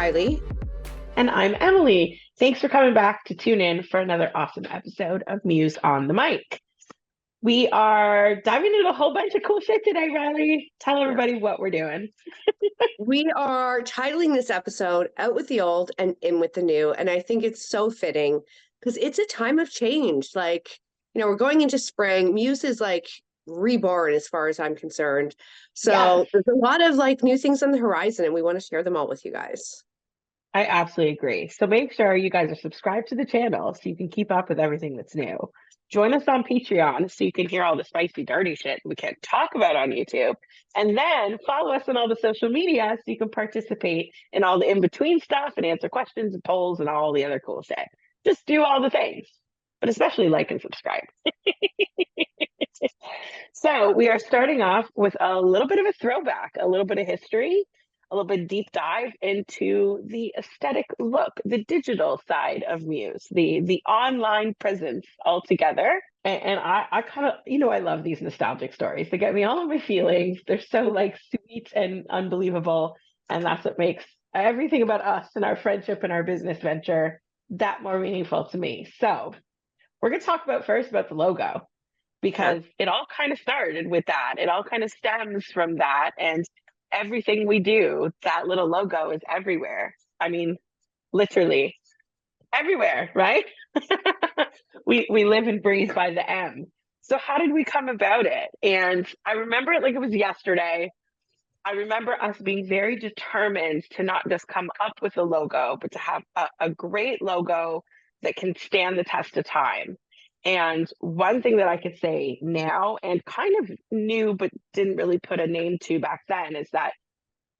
Riley. And I'm Emily. Thanks for coming back to tune in for another awesome episode of Muse on the Mic. We are diving into a whole bunch of cool shit today, Riley. Tell everybody what we're doing. We are titling this episode Out with the Old and In with the New. And I think it's so fitting because it's a time of change. We're going into spring. Muse is reborn as far as I'm concerned. So There's a lot of new things on the horizon and we want to share them all with you guys. I absolutely agree. So make sure you guys are subscribed to the channel so you can keep up with everything that's new. Join us on Patreon so you can hear all the spicy, dirty shit we can't talk about on YouTube. And then follow us on all the social media so you can participate in all the in-between stuff and answer questions and polls and all the other cool shit. Just do all the things, but especially like and subscribe. So we are starting off with a little bit of a throwback, a little bit of history, a little bit deep dive into the aesthetic look, the digital side of Muse, the online presence altogether. And I kind of, I love these nostalgic stories. They get me all of my feelings. They're so sweet and unbelievable. And that's what makes everything about us and our friendship and our business venture that more meaningful to me. So we're going to talk first about the logo, because it all kind of started with that. It all kind of stems from that. And everything we do, that little logo is everywhere. I mean, literally everywhere, right? we live and breathe by the M. So how did we come about it? And I remember it like it was yesterday. I remember us being very determined to not just come up with a logo, but to have a great logo that can stand the test of time. And one thing that I could say now, and kind of knew but didn't really put a name to back then, is that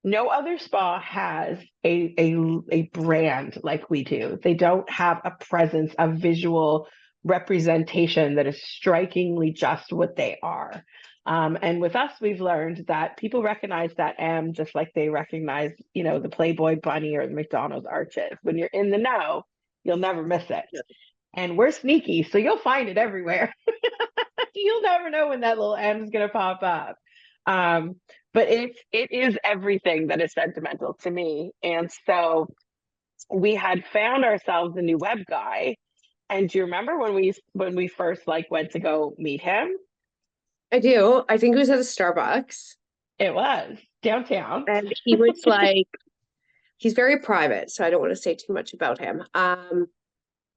no other spa has a brand like we do. They don't have a presence, a visual representation that is strikingly just what they are. And with us, we've learned that people recognize that M just like they recognize, the Playboy bunny or the McDonald's arches. When you're in the know, you'll never miss it. Yeah. And we're sneaky, so you'll find it everywhere. You'll never know when that little M is going to pop up. But it is everything that is sentimental to me. And so we had found ourselves a new web guy. And do you remember when we first went to go meet him? I do. I think it was at a Starbucks. It was downtown. And he was he's very private, so I don't want to say too much about him.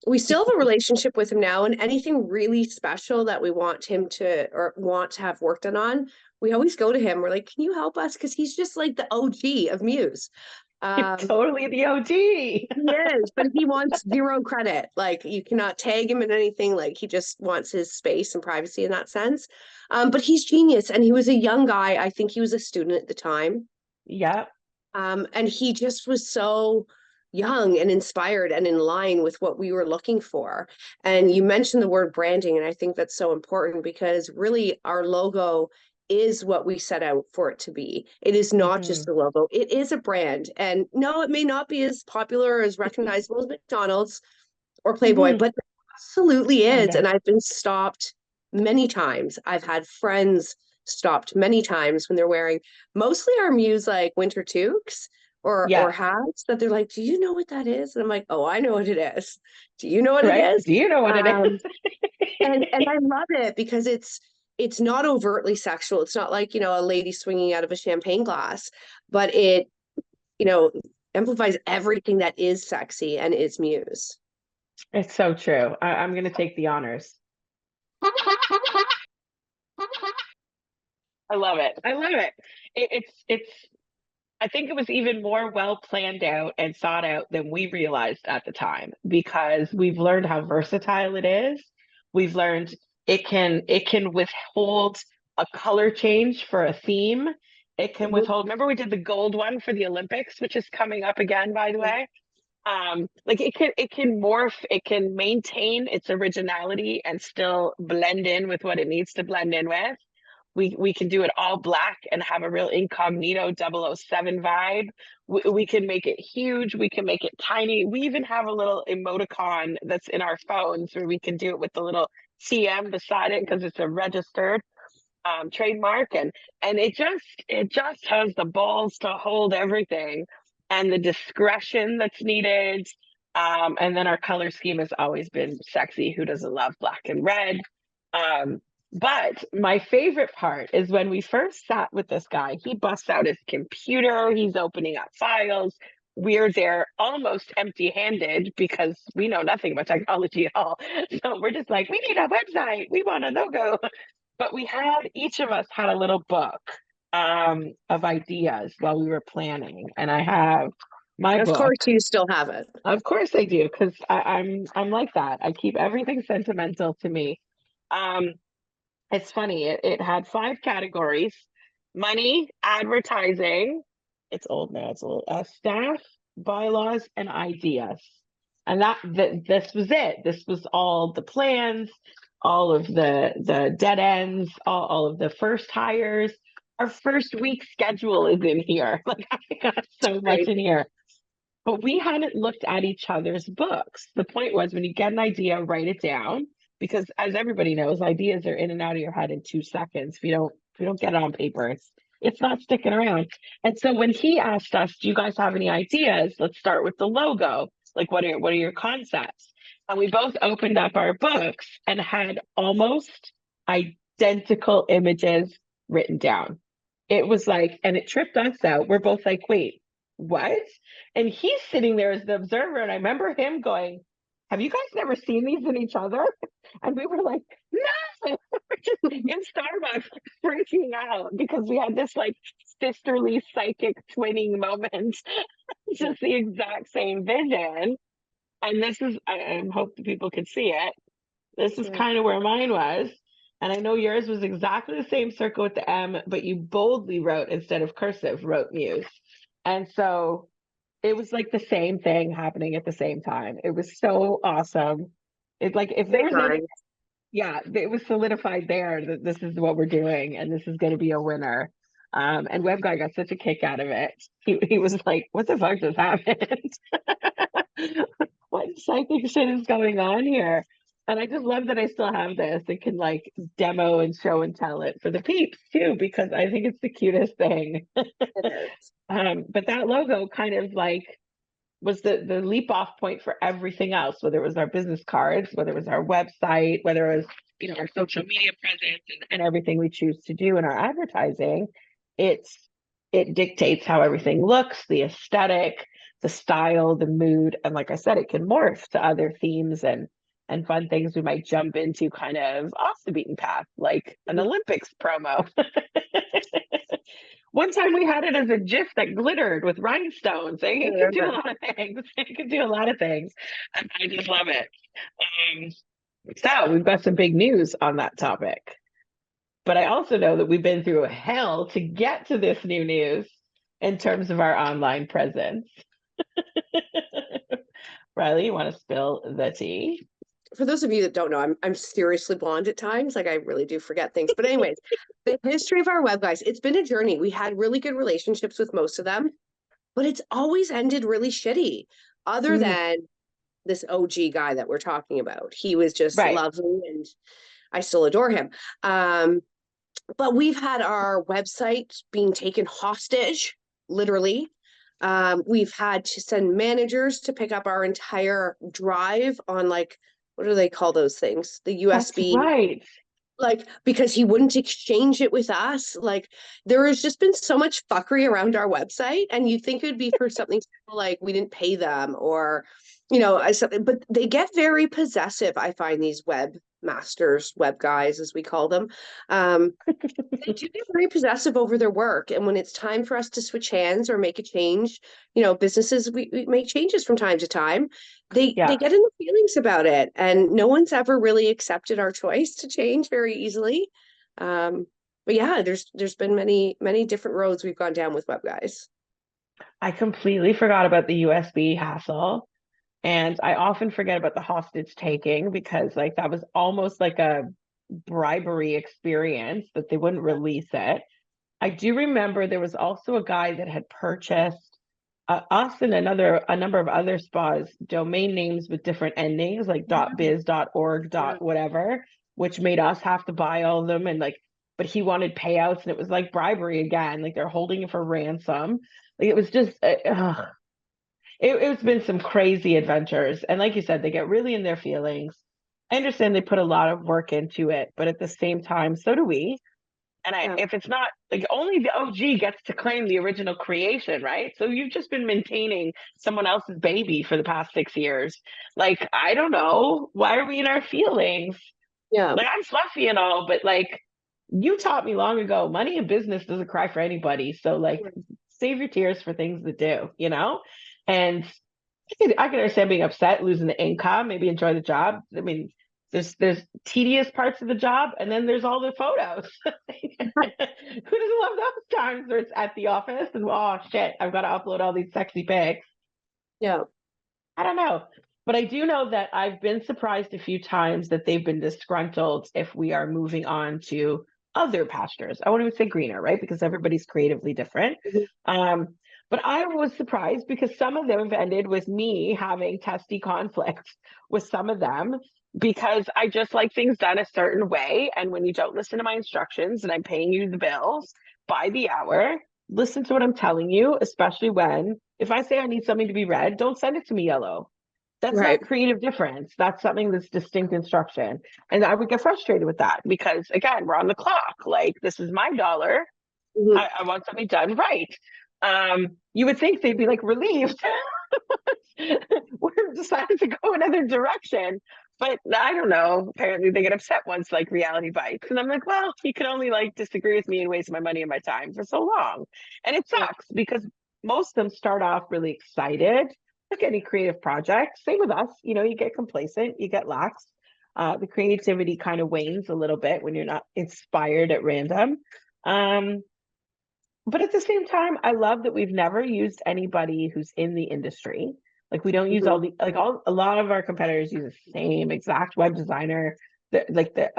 We still have a relationship with him now, and anything really special that we want him to or want to have work done on, we always go to him. We're like, can you help us? Because he's just like the OG of Muse. Totally the OG. He is, but he wants zero credit. You cannot tag him in anything. He just wants his space and privacy in that sense. But he's genius, and he was a young guy. I think he was a student at the time. Yeah. And he just was so young and inspired and in line with what we were looking for. And you mentioned the word branding, and I think that's so important because really our logo is what we set out for it to be. It is not just a logo. It is a brand. And no, it may not be as popular or as recognizable as McDonald's or Playboy, but it absolutely is. And I've been stopped many times. I've had friends stopped many times when they're wearing mostly our Muse winter toques or hats, that they're like, do you know what that is? And I'm like, oh, I know what it is. Do you know what it is? Do you know what it is? and I love it because it's not overtly sexual. It's not like, a lady swinging out of a champagne glass, but it, amplifies everything that is sexy and is Muse. It's so true. I'm going to take the honors. I love it. I love it. It's I think it was even more well planned out and thought out than we realized at the time, because we've learned how versatile it is. We've learned it can withhold a color change for a theme. It can withhold. Remember, we did the gold one for the Olympics, which is coming up again, by the way. It can morph. It can maintain its originality and still blend in with what it needs to blend in with. We can do it all black and have a real incognito 007 vibe. We can make it huge. We can make it tiny. We even have a little emoticon that's in our phones where we can do it with the little TM beside it because it's a registered trademark. And it just has the balls to hold everything. and the discretion that's needed. And then our color scheme has always been sexy. Who doesn't love black and red? Um, but my favorite part is when we first sat with this guy, he busts out his computer, he's opening up files. We're there almost empty handed because we know nothing about technology at all. So we're just like, we need a website, we want a logo. But we had, each of us had a little book of ideas while we were planning. And I have my Of book. course, you still have it. Of course I do, because I'm like that. I keep everything sentimental to me. Um, it's funny. It had 5 categories: money, advertising. It's old now. It's old. Staff, bylaws, and ideas. And this was it. This was all the plans, all of the dead ends, all of the first hires. Our first week schedule is in here. Like I got so much Right. in here. But we hadn't looked at each other's books. The point was, when you get an idea, write it down, because as everybody knows, ideas are in and out of your head in 2 seconds. If you don't get it on paper, it's not sticking around. And so when he asked us, "Do you guys have any ideas? Let's start with the logo. Like, what are your concepts?" And we both opened up our books and had almost identical images written down. It was like, and it tripped us out. We're both like, "Wait, what?" And he's sitting there as the observer. And I remember him going, "Have you guys never seen these in each other?" And we were like, "No." We're just in Starbucks freaking out because we had this like sisterly psychic twinning moment. Just the exact same vision. And this is, I hope the people could see it. This is Yeah. kind of where mine was. And I know yours was exactly the same circle with the M, but you boldly wrote, instead of cursive, wrote Muse. And so it was like the same thing happening at the same time. It was so awesome. It's like, if Big there's any, time. yeah, it was solidified there that this is what we're doing and this is going to be a winner. And Web Guy got such a kick out of it. He was like, "What the fuck just happened? What psychic shit is going on here?" And I just love that I still have this and can like demo and show and tell it for the peeps too, because I think it's the cutest thing. It is. But that logo kind of like was the leap off point for everything else, whether it was our business cards, whether it was our website, whether it was, our social media presence, and everything we choose to do in our advertising. It dictates how everything looks, the aesthetic, the style, the mood. And like I said, it can morph to other themes and fun things we might jump into kind of off the beaten path, like an Olympics promo. One time we had it as a GIF that glittered with rhinestones. I It could do a remember. lot of things. It could do a lot of things. And I just love it. So we've got some big news on that topic. But I also know that we've been through hell to get to this new news in terms of our online presence. Riley, you want to spill the tea? For those of you that don't know, I'm seriously blonde at times. Like I really do forget things. But anyways, the history of our web guys, it's been a journey. We had really good relationships with most of them, but it's always ended really shitty. Other Mm, than this OG guy that we're talking about. He was just right. lovely and I still adore him. But we've had our website being taken hostage, literally. We've had to send managers to pick up our entire drive on like, what do they call those things? The That's USB, right. like, because he wouldn't exchange it with us. Like, there has just been so much fuckery around our website, and you think it would be for something like we didn't pay them or, something, but they get very possessive. I find these web masters, web guys, as we call them. They do get very possessive over their work. And when it's time for us to switch hands or make a change, businesses, we make changes from time to time. They Yeah. get into feelings about it. And no one's ever really accepted our choice to change very easily. But yeah, there's been many, many different roads we've gone down with web guys. I completely forgot about the USB hassle. And I often forget about the hostage taking, because like that was almost like a bribery experience that they wouldn't release it. I do remember there was also a guy that had purchased us and a number of other spas domain names with different endings, like .biz, .org, Yeah. whatever, which made us have to buy all of them. And like, but he wanted payouts, and it was like bribery again, like they're holding it for ransom. Like it was just it's been some crazy adventures. And like you said, they get really in their feelings. I understand they put a lot of work into it, but at the same time, so do we. And Yeah. if it's not like only the OG gets to claim the original creation, right? So you've just been maintaining someone else's baby for the past 6 years. Like, I don't know. Why are we in our feelings? Yeah. Like, I'm fluffy and all, but like, you taught me long ago, money in business doesn't cry for anybody. So, like, save your tears for things that do, you know? And I can understand being upset, losing the income, maybe enjoy the job. I mean, there's tedious parts of the job, and then there's all the photos. Who doesn't love those times where it's at the office and oh shit, I've got to upload all these sexy pics. Yeah. I don't know. But I do know that I've been surprised a few times that they've been disgruntled if we are moving on to other pastures. I won't even say greener, right? Because everybody's creatively different. Mhm. Um, but I was surprised because some of them have ended with me having testy conflicts with some of them because I just like things done a certain way. And when you don't listen to my instructions and I'm paying you the bills by the hour, listen to what I'm telling you, especially when if I say I need something to be red, don't send it to me yellow. That's Right. not creative difference. That's something that's distinct instruction. And I would get frustrated with that because again, we're on the clock. Like this is my dollar. Mhm. I want something done right. You would think they'd be like relieved. We're decided to go another direction. But I don't know. Apparently they get upset once like reality bites. And I'm like, well, you can only like disagree with me and waste my money and my time for so long. And it Yeah. sucks because most of them start off really excited, like any creative project. Same with us, you get complacent, you get lax. The creativity kind of wanes a little bit when you're not inspired at random. Um, but at the same time, I love that we've never used anybody who's in the industry. Like we don't use Mhm. all the like all a lot of our competitors use the same exact web designer.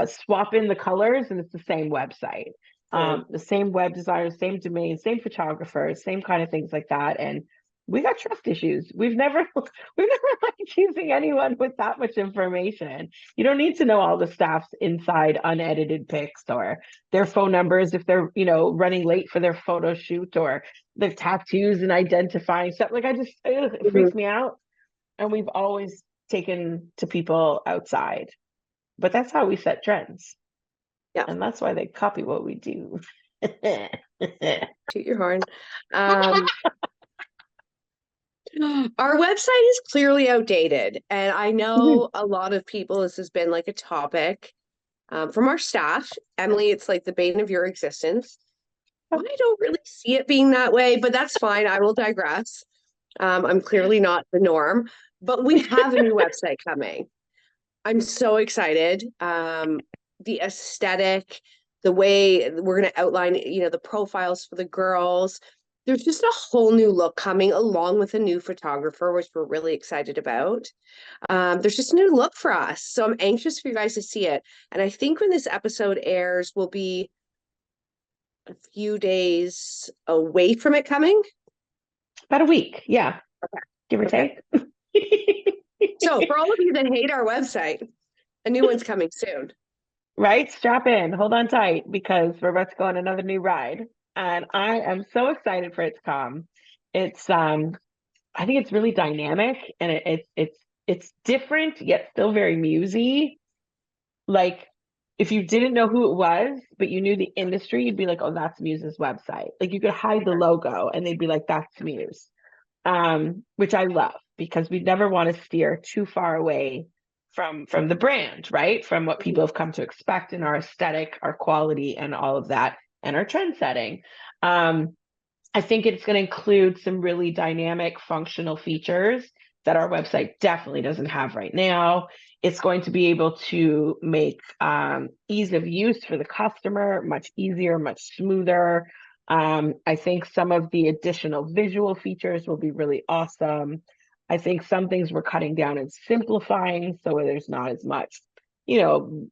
Swap in the colors and it's the same website. Right. The same web designer, same domain, same photographer, same kind of things like that. And we got trust issues. We've never we've never liked using anyone with that much information. You don't need to know all the staff's inside unedited pics or their phone numbers if they're running late for their photo shoot or their tattoos and identifying stuff. Like it Mhm. freaks me out. And we've always taken to people outside, but that's how we set trends, Yeah. and that's why they copy what we do. Toot your horn. Um, our website is clearly outdated, and I know a lot of people, this has been like a topic from our staff. Emily, it's like the bane of your existence. I don't really see it being that way, but that's fine. I will digress. I'm clearly not the norm, but we have a new website coming. I'm so excited. The aesthetic, the way we're going to outline, the profiles for the girls. There's just a whole new look coming along with a new photographer, which we're really excited about. There's just a new look for us. So I'm anxious for you guys to see it. And I think when this episode airs, we'll be a few days away from it coming. About a week, yeah, Okay. give or Okay. take. So for all of you that hate our website, a new one's coming soon. Right? Strap in, hold on tight because we're about to go on another new ride. And I am so excited for it to come. It's I think it's really dynamic and it's different yet still very musy. Like if you didn't know who it was, but you knew the industry, you'd be like, oh, that's Muse's website. Like you could hide the logo and they'd be like, that's Muse. Which I love because we never want to steer too far away from the brand, right? From what people have come to expect in our aesthetic, our quality, and all of that, and our trend setting. I think it's going to include some really dynamic functional features that our website definitely doesn't have right now. It's going to be able to make ease of use for the customer much easier, much smoother. I think some of the additional visual features will be really awesome. I think some things we're cutting down and simplifying so there's not as much, you know,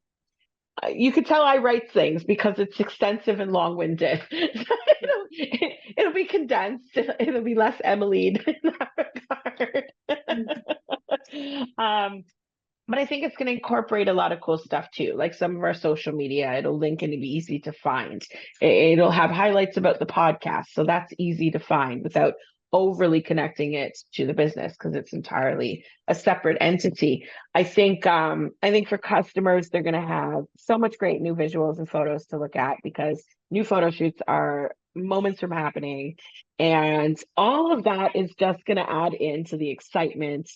you could tell I write things because it's extensive and long-winded. it'll be condensed. It'll be less Emily in that regard. But I think it's going to incorporate a lot of cool stuff too, like some of our social media. It'll link and it'll be easy to find. It'll have highlights about the podcast, so that's easy to find without overly connecting it to the business because it's entirely a separate entity. I think for customers, they're going to have so much great new visuals and photos to look at because new photo shoots are moments from happening. And all of that is just going to add into the excitement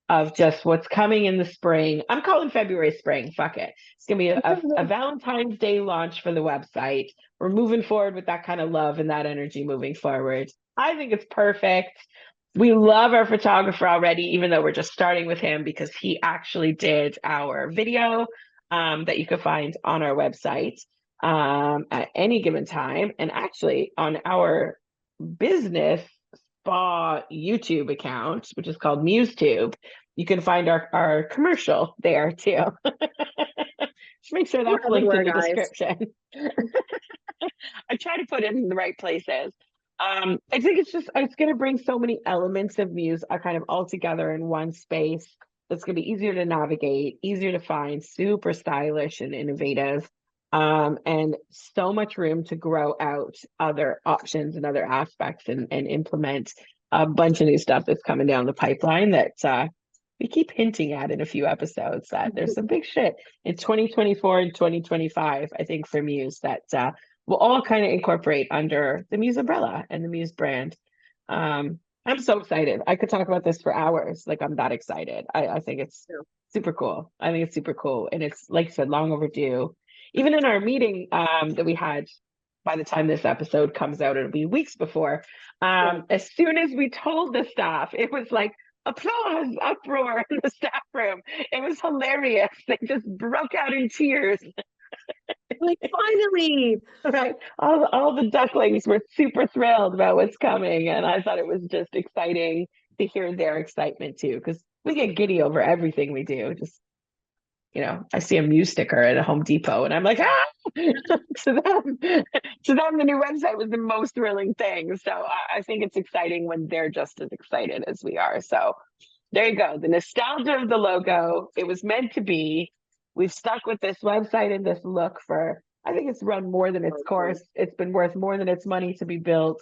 of just what's coming in the spring. I'm calling February spring. Fuck it. It's going to be a Valentine's Day launch for the website. We're moving forward with that kind of love and that energy moving forward. I think it's perfect. We love our photographer already, even though we're just starting with him because he actually did our video that you can find on our website at any given time. And actually on our business spa YouTube account, which is called MuseTube, you can find our commercial there too. Just make sure that's linked in the description. I try to put it in the right places. I think it's going to bring so many elements of Muse kind of all together in one space. It's going to be easier to navigate, easier to find, super stylish and innovative, and so much room to grow out other options and other aspects and implement a bunch of new stuff that's coming down the pipeline that we keep hinting at in a few episodes that there's some big shit in 2024 and 2025, I think, for Muse that we'll all kind of incorporate under the Muse umbrella and the Muse brand. I'm so excited. I could talk about this for hours. Like, I'm that excited. I think it's super cool. I think it's super cool. And it's, like I said, long overdue. Even in our meeting that we had, by the time this episode comes out, it'll be weeks before. As soon as we told the staff, it was like, applause, uproar in the staff room. It was hilarious. They just broke out in tears. Like, finally, right? All the ducklings were super thrilled about what's coming, and I thought it was just exciting to hear their excitement too, because we get giddy over everything we do. Just, you know, I see a Muse sticker at a Home Depot, and I'm like, ah! to them, the new website was the most thrilling thing. So I think it's exciting when they're just as excited as we are. So there you go. The nostalgia of the logo. It was meant to be. We've stuck with this website and this look for, I think it's run more than its course. It's been worth more than its money to be built.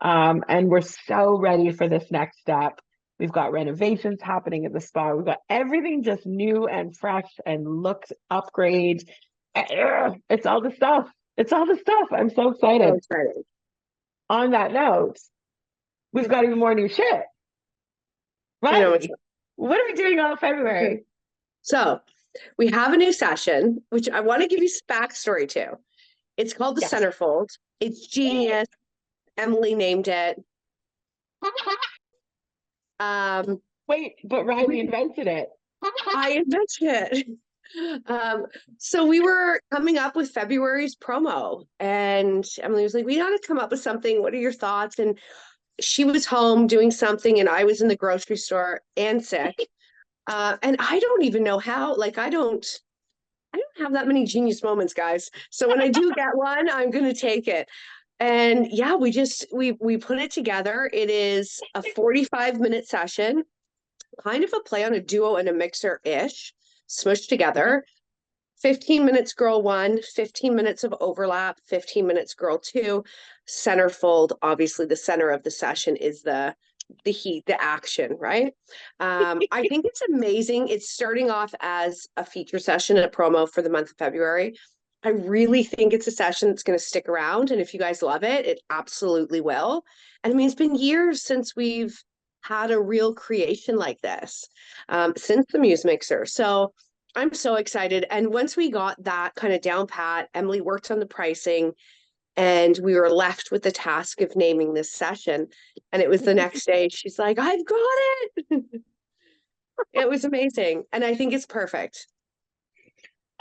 And we're so ready for this next step. We've got renovations happening at the spa. We've got everything just new and fresh and looked upgrade. It's all the stuff. It's all the stuff. I'm so excited. So excited. On that note, we've got even more new shit. Right? What are we doing all February? So we have a new session, which I want to give you backstory to. It's called the Centerfold. It's genius. Emily named it. Wait, but Riley invented it. I invented it. So we were coming up with February's promo, and Emily was like, we got to come up with something. What are your thoughts? And she was home doing something, and I was in the grocery store and sick. And I don't even know how, like, I don't have that many genius moments, guys. So when I do get one, I'm going to take it. And yeah, we put it together. It is a 45-minute session, kind of a play on a duo and a mixer-ish, smushed together. 15 minutes girl one, 15 minutes of overlap, 15 minutes girl two. Centerfold, obviously the center of the session is the heat, the action, right? I think it's amazing. It's starting off as a feature session, a promo for the month of February. I really think it's a session that's going to stick around. And if you guys love it, it absolutely will. And I mean, it's been years since we've had a real creation like this, since the Muse Mixer. So I'm so excited. And once we got that kind of down pat, Emily worked on the pricing, and we were left with the task of naming this session. And it was the next day, she's like, I've got it. It was amazing. And I think it's perfect.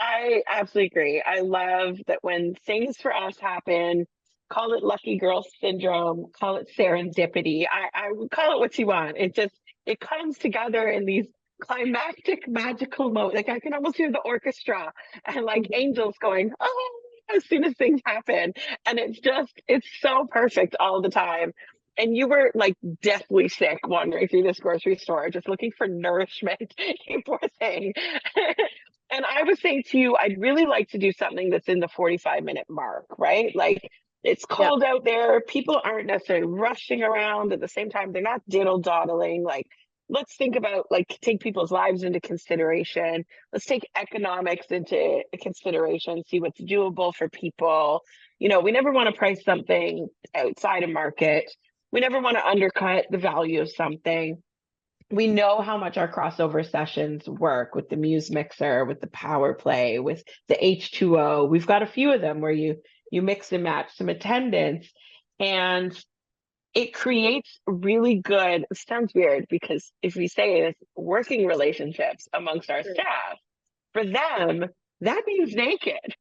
I absolutely agree. I love that when things for us happen, call it lucky girl syndrome, call it serendipity. I would call it what you want. It comes together in these climactic, magical moments. Like, I can almost hear the orchestra and like angels going, oh, as soon as things happen. And it's so perfect all the time. And you were like deathly sick wandering through this grocery store, just looking for nourishment. You poor thing. And I was saying to you, I'd really like to do something that's in the 45-minute mark, right? Like, It's Yeah. cold out there. People aren't necessarily rushing around at the same time. They're not diddle dawdling. Like, let's think about, like, take people's lives into consideration. Let's take economics into consideration, see what's doable for people. You know, we never want to price something outside of market. We never want to undercut the value of something. We know how much our crossover sessions work with the Muse mixer, with the power play, with the H2O. We've got a few of them where you mix and match some attendance, and it creates really good, it sounds weird because if we say it, it's working relationships amongst our staff. For them, that means naked.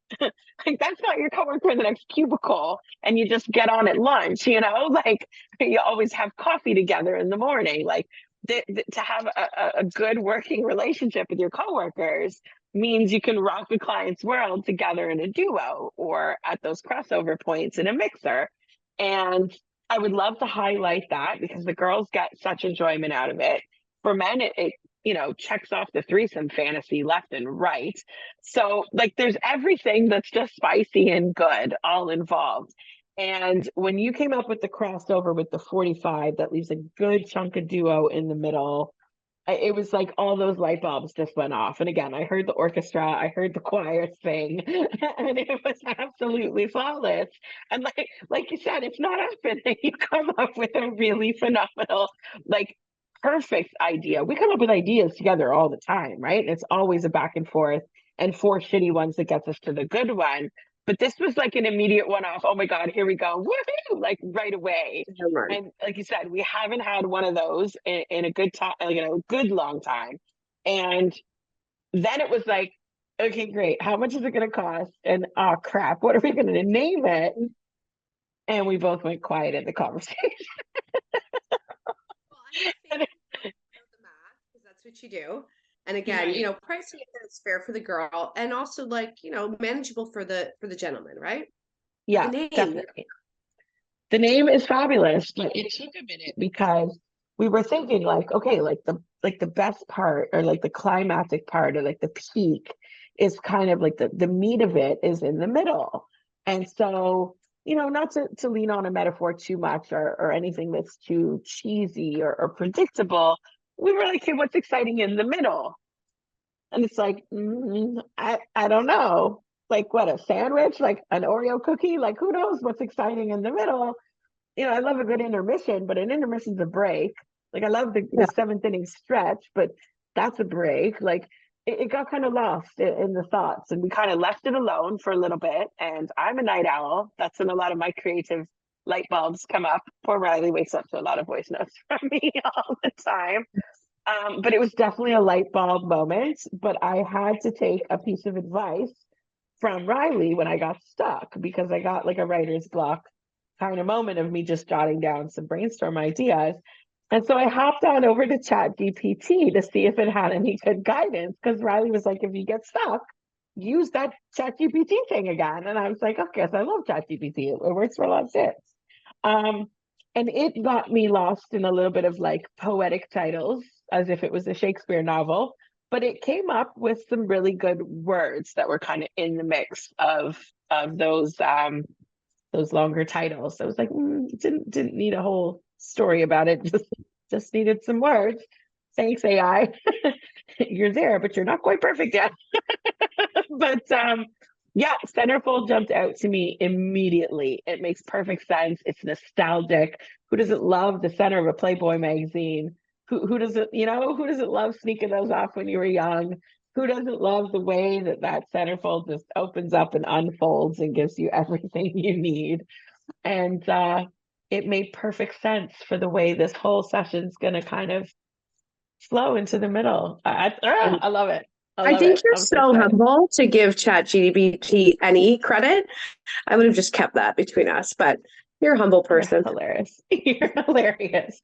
Like, that's not your coworker in the next cubicle and you just get on at lunch, you know, like you always have coffee together in the morning. Like, to have a good working relationship with your coworkers means you can rock the client's world together in a duo or at those crossover points in a mixer. And I would love to highlight that because the girls get such enjoyment out of it. For men, it you know, checks off the threesome fantasy left and right. So, like, there's everything that's just spicy and good all involved. And when you came up with the crossover with the 45, that leaves a good chunk of duo in the middle. It was like all those light bulbs just went off. And again, I heard the orchestra, I heard the choir sing, and it was absolutely flawless. And like you said, it's not often that you come up with a really phenomenal, like, perfect idea. We come up with ideas together all the time, right? And it's always a back and forth and four shitty ones that gets us to the good one. But this was like an immediate one off. Oh my God, here we go. Woohoo! Like right away. And like you said, we haven't had one of those in a good time, you know, good long time. And then it was like, okay, great. How much is it going to cost? And oh crap, what are we going to name it? And we both went quiet in the conversation. Well, I think the math, because that's what you do. And again, Right. you know, pricing it that's fair for the girl and also like, you know, manageable for the gentleman, right? But the Yeah, name, definitely. The name is fabulous, but it took a minute because we were thinking like, okay, like the best part or like the climactic part or like the peak is kind of like the meat of it is in the middle. And so, you know, not to lean on a metaphor too much or anything that's too cheesy or predictable, we were like, hey, what's exciting in the middle? And it's like, I don't know. Like what, a sandwich, like an Oreo cookie? Like who knows what's exciting in the middle? You know, I love a good intermission, but an intermission's a break. Like I love the seventh inning stretch, but that's a break. Like it got kind of lost in the thoughts and we kind of left it alone for a little bit. And I'm a night owl. That's when a lot of my creative light bulbs come up. Poor Riley wakes up to a lot of voice notes from me all the time. But it was definitely a light bulb moment. But I had to take a piece of advice from Riley when I got stuck because I got like a writer's block kind of moment of me just jotting down some brainstorm ideas. And so I hopped on over to Chat GPT to see if it had any good guidance because Riley was like, if you get stuck, use that Chat GPT thing again. And I was like, okay, so I love Chat GPT. It works for a lot of shit. Um, and it got me lost in a little bit of like poetic titles as if it was a Shakespeare novel, but it came up with some really good words that were kind of in the mix of those longer titles. So I was like, didn't need a whole story about it. Just needed some words. Thanks, AI. You're there, but you're not quite perfect yet. But yeah, Centerfold jumped out to me immediately. It makes perfect sense. It's nostalgic. Who doesn't love the center of a Playboy magazine? Who doesn't, you know, who doesn't love sneaking those off when you were young? Who doesn't love the way that centerfold just opens up and unfolds and gives you everything you need? And it made perfect sense for the way this whole session's going to kind of flow into the middle. I love it. I I love think it. you're I'm so so excited. humble to give ChatGPT any credit. I would have just kept that between us, but you're a humble You're person. hilarious. You're hilarious.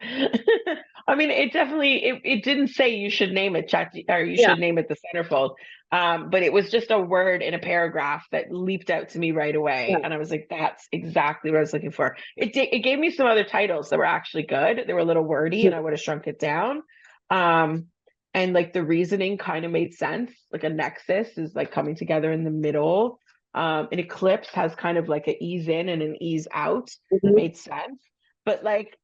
I mean, it definitely it didn't say you should name it chat or you Yeah. should name it the centerfold. But it was just a word in a paragraph that leaped out to me right away. Yeah. And I was like, that's exactly what I was looking for. It gave me some other titles that were actually good. They were a little wordy and I would have shrunk it down. Um, and like the reasoning kind of made sense. Like a nexus is like coming together in the middle. An eclipse has kind of like an ease in and an ease out. Mhm. Made sense. But like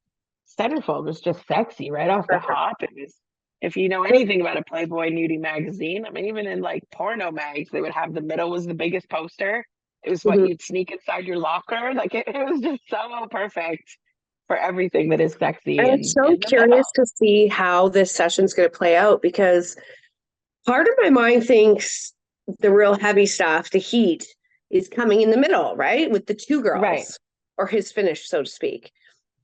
Centerfold was just sexy right off the hop. It was, if you know anything about a Playboy nudie magazine, I mean, even in like porno mags, they would have the middle was the biggest poster. It was what Mhm. you'd sneak inside your locker. Like it was just so perfect for everything that is sexy I'm in so the curious middle. to see how this session's going to play out because part of my mind thinks the real heavy stuff, the heat, is coming in the middle, right? With the two Right. girls or his finish, so to speak.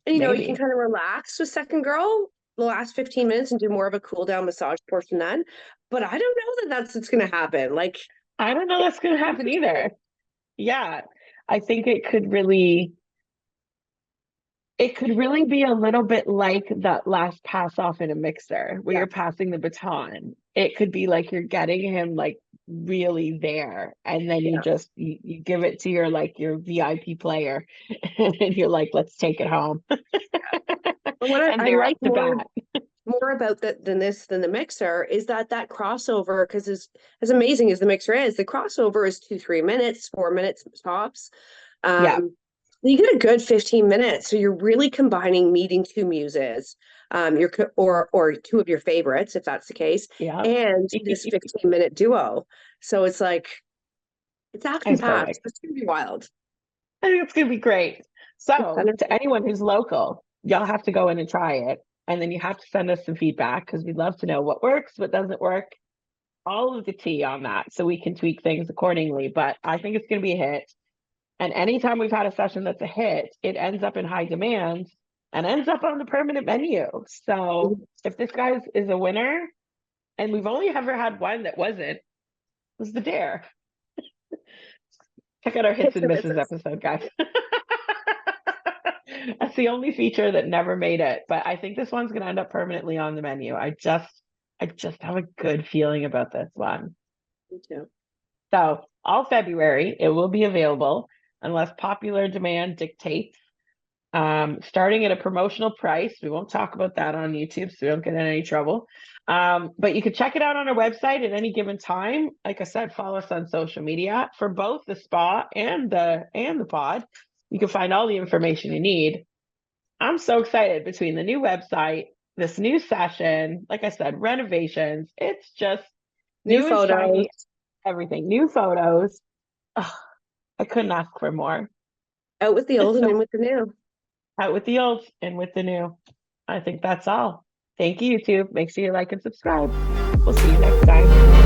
And you can Maybe. kind of relax with second girl the last 15 minutes and do more of a cool down massage portion then. But I don't know that that's what's going to happen. Like, I don't know that's going to happen either. Yeah. I think it could really be a little bit like that last pass off in a mixer where yeah. you're passing the baton. It could be like you're getting him like really there, and then Yeah. you give it to your VIP player and you're like, let's take it home. But what And I they're like up to bat. more about that than the mixer is that crossover, because as amazing as the mixer is, the crossover is 2-3 minutes, 4 minutes tops. Yeah. um you get a good 15 minutes, so you're really combining meeting two muses, or two of your favorites if that's the case, Yeah. and this 15-minute duo. So it's like it's action It's packed, perfect. it's gonna be wild. I think it's going to be great. So, to Wonderful. anyone who's local, y'all have to go in and try it. And then you have to send us some feedback because we'd love to know what works, what doesn't work, all of the tea on that so we can tweak things accordingly. But I think it's going to be a hit. And anytime we've had a session that's a hit, it ends up in high demand and ends up on the permanent menu. So, if this guy is a winner, and we've only ever had one that wasn't, was the Dare. Check out our hits Hits and or misses misses. episode, guys. That's the only feature that never made it, but I think this one's going to end up permanently on the menu. I just have a good feeling about this one. Me too. So, all February, it will be available unless popular demand dictates. Starting at a promotional price. We won't talk about that on YouTube, so we don't get in any trouble. But you can check it out on our website at any given time. Like I said, follow us on social media for both the spa and the pod. You can find all the information you need. I'm so excited between the new website, this new session, like I said, renovations. It's just New new and photos. shiny, everything. New photos. Ugh, I couldn't ask for more. Out with the old It's and so in with the new. out with the old and with the new. I think that's all. Thank you, YouTube. Make sure you like and subscribe. We'll see you next time.